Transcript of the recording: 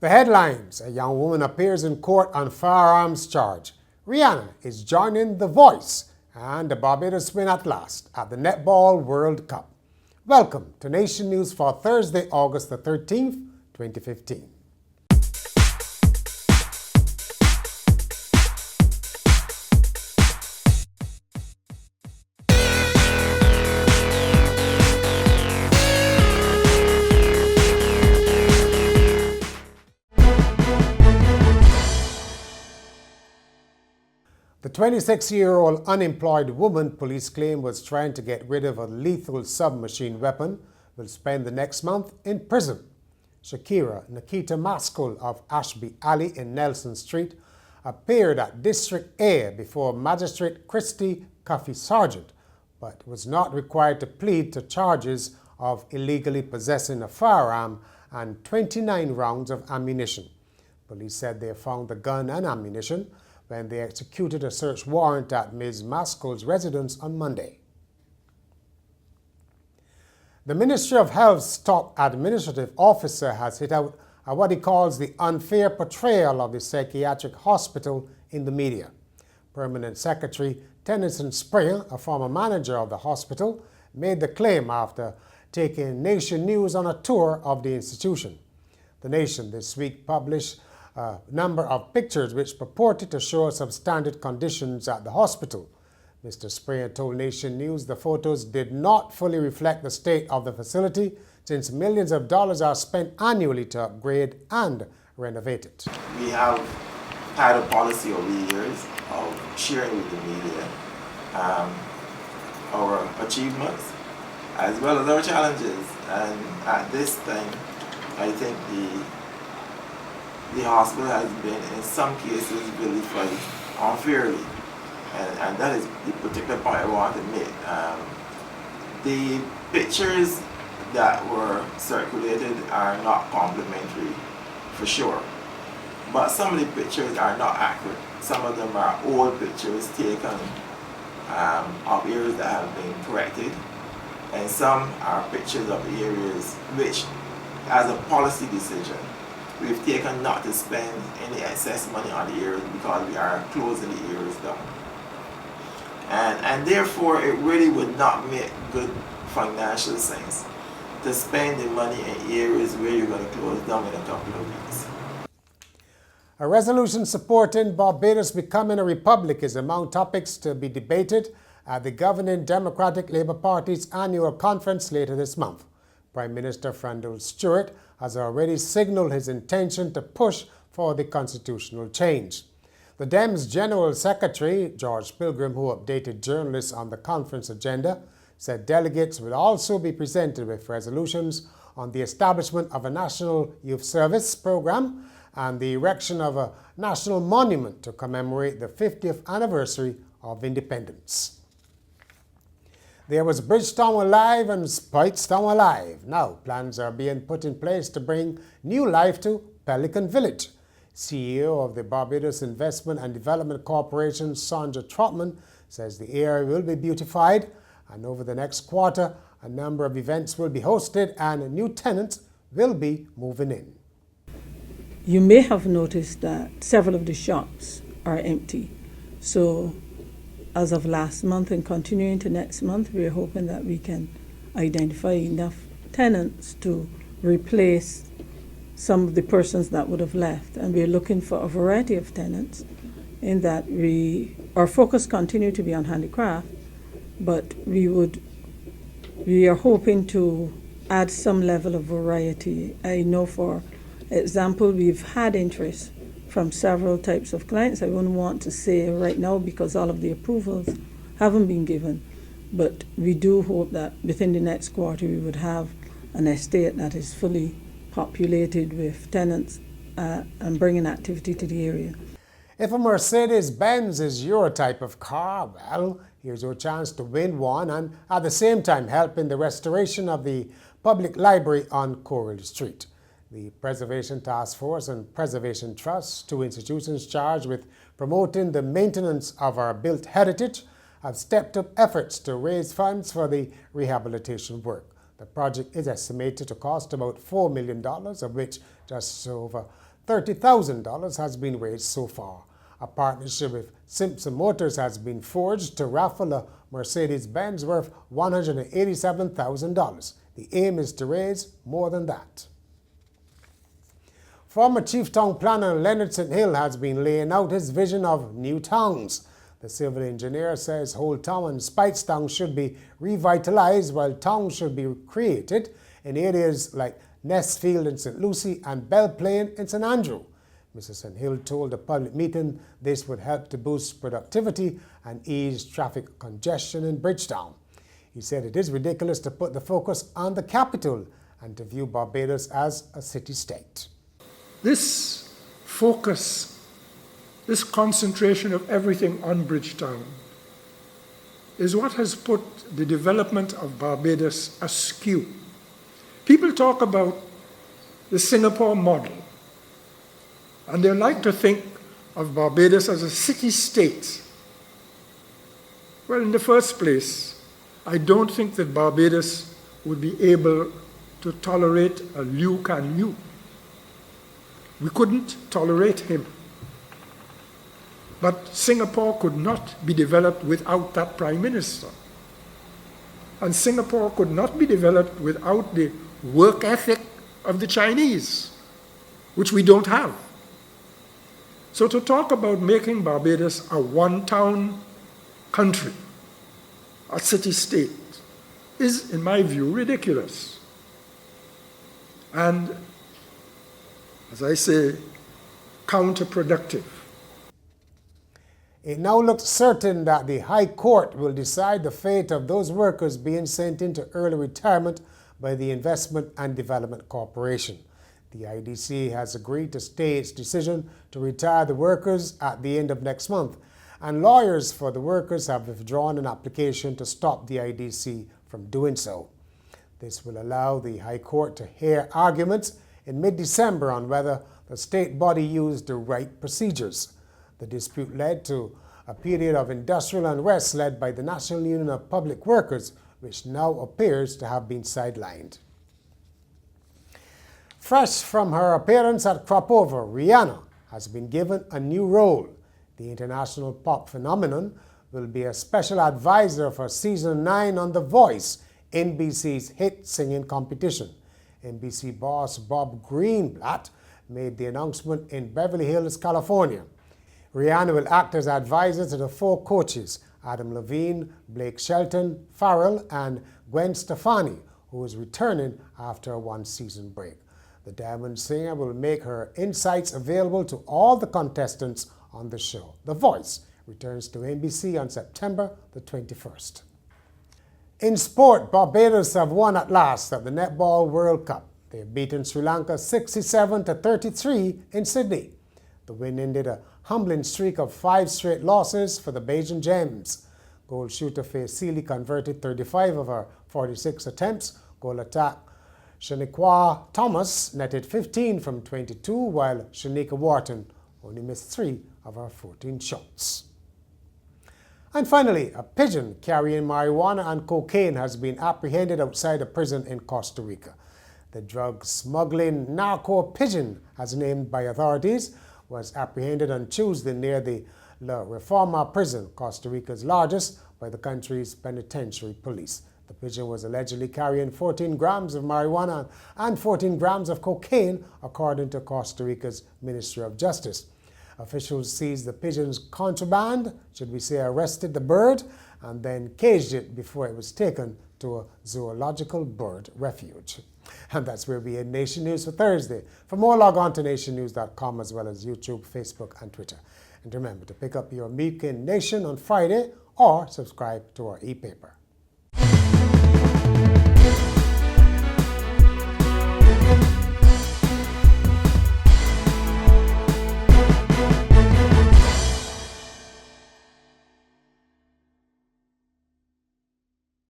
The headlines: a young woman appears in court on firearms charge. Rihanna is joining The Voice, and the Barbados win at last at the Netball World Cup. Welcome to Nation News for Thursday, August the 13th, 2015. The 26-year-old unemployed woman police claim was trying to get rid of a lethal submachine weapon will spend the next month in prison. Shakira Nikita Maskell of Ashby Alley in Nelson Street appeared at District A before Magistrate Christy Cuffy Sargent, but was not required to plead to charges of illegally possessing a firearm and 29 rounds of ammunition. Police said they found the gun and ammunition when they executed a search warrant at Ms. Maskell's residence on Monday. The Ministry of Health's top administrative officer has hit out at what he calls the unfair portrayal of the psychiatric hospital in the media. Permanent Secretary Tennyson Springer, a former manager of the hospital, made the claim after taking Nation News on a tour of the institution. The Nation this week published a number of pictures which purported to show substandard conditions at the hospital. Mr. Springer told Nation News the photos did not fully reflect the state of the facility, since millions of dollars are spent annually to upgrade and renovate it. We have had a policy over the years of sharing with the media our achievements as well as our challenges, and at this time I think the hospital has been, in some cases, vilified unfairly, and that is the particular point I want to make. The pictures that were circulated are not complimentary, for sure, but some of the pictures are not accurate. Some of them are old pictures taken of areas that have been corrected, and some are pictures of areas which, as a policy decision, we've taken not to spend any excess money on the areas because we are closing the areas down. And therefore, it really would not make good financial sense to spend the money in areas where you're going to close down in a couple of weeks. A resolution supporting Barbados becoming a republic is among topics to be debated at the governing Democratic Labour Party's annual conference later this month. Prime Minister Frandl Stewart has already signalled his intention to push for the constitutional change. The Dems General Secretary, George Pilgrim, who updated journalists on the conference agenda, said delegates will also be presented with resolutions on the establishment of a National Youth Service program and the erection of a national monument to commemorate the 50th anniversary of independence. There was Bridgetown alive and Spitestown alive. Now plans are being put in place to bring new life to Pelican Village. CEO of the Barbados Investment and Development Corporation, Sandra Trotman, says the area will be beautified, and over the next quarter a number of events will be hosted and new tenants will be moving in. You may have noticed that several of the shops are empty. So as of last month and continuing to next month, we're hoping that we can identify enough tenants to replace some of the persons that would have left. And we're looking for a variety of tenants in that our focus continue to be on handicraft, but we are hoping to add some level of variety. I know, for example, we've had interest from several types of clients. I wouldn't want to say right now because all of the approvals haven't been given, but we do hope that within the next quarter we would have an estate that is fully populated with tenants and bringing activity to the area. If a Mercedes-Benz is your type of car, well, here's your chance to win one and at the same time help in the restoration of the public library on Coral Street. The Preservation Task Force and Preservation Trust, two institutions charged with promoting the maintenance of our built heritage, have stepped up efforts to raise funds for the rehabilitation work. The project is estimated to cost about $4 million, of which just over $30,000 has been raised so far. A partnership with Simpson Motors has been forged to raffle a Mercedes-Benz worth $187,000. The aim is to raise more than that. Former Chief Town Planner Leonard St. Hill has been laying out his vision of new towns. The civil engineer says Whole Town and Speightstown should be revitalized while towns should be created in areas like Nestfield in St. Lucie and Belle Plaine in St. Andrew. Mr. St. Hill told a public meeting this would help to boost productivity and ease traffic congestion in Bridgetown. He said it is ridiculous to put the focus on the capital and to view Barbados as a city-state. This focus, this concentration of everything on Bridgetown is what has put the development of Barbados askew. People talk about the Singapore model, and they like to think of Barbados as a city-state. Well, in the first place, I don't think that Barbados would be able to tolerate a Liu Kan Yu. We couldn't tolerate him. But Singapore could not be developed without that prime minister. And Singapore could not be developed without the work ethic of the Chinese, which we don't have. So to talk about making Barbados a one-town country, a city-state, is, in my view, ridiculous. And, as I say, counterproductive. It now looks certain that the High Court will decide the fate of those workers being sent into early retirement by the Investment and Development Corporation. The IDC has agreed to stay its decision to retire the workers at the end of next month, and lawyers for the workers have withdrawn an application to stop the IDC from doing so. This will allow the High Court to hear arguments in mid-December on whether the state body used the right procedures. The dispute led to a period of industrial unrest led by the National Union of Public Workers, which now appears to have been sidelined. Fresh from her appearance at Cropover, Rihanna has been given a new role. The international pop phenomenon will be a special advisor for Season 9 on The Voice, NBC's hit singing competition. NBC boss Bob Greenblatt made the announcement in Beverly Hills, California. Rihanna will act as advisor to the 4 coaches, Adam Levine, Blake Shelton, Farrell, and Gwen Stefani, who is returning after a one-season break. The Diamond Singer will make her insights available to all the contestants on the show. The Voice returns to NBC on September the 21st. In sport, Barbados have won at last at the Netball World Cup. They have beaten Sri Lanka 67-33 in Sydney. The win ended a humbling streak of 5 straight losses for the Bajan Gems. Goal shooter Faye Seeley converted 35 of her 46 attempts. Goal attack Shaniqua Thomas netted 15 from 22, while Shanika Wharton only missed 3 of her 14 shots. And finally, a pigeon carrying marijuana and cocaine has been apprehended outside a prison in Costa Rica. The drug-smuggling narco pigeon, as named by authorities, was apprehended on Tuesday near the La Reforma prison, Costa Rica's largest, by the country's penitentiary police. The pigeon was allegedly carrying 14 grams of marijuana and 14 grams of cocaine, according to Costa Rica's Ministry of Justice. Officials seized the pigeon's contraband, should we say arrested the bird, and then caged it before it was taken to a zoological bird refuge. And that's where we end Nation News for Thursday. For more, log on to nationnews.com as well as YouTube, Facebook, and Twitter. And remember to pick up your Weekend Nation on Friday or subscribe to our e-paper.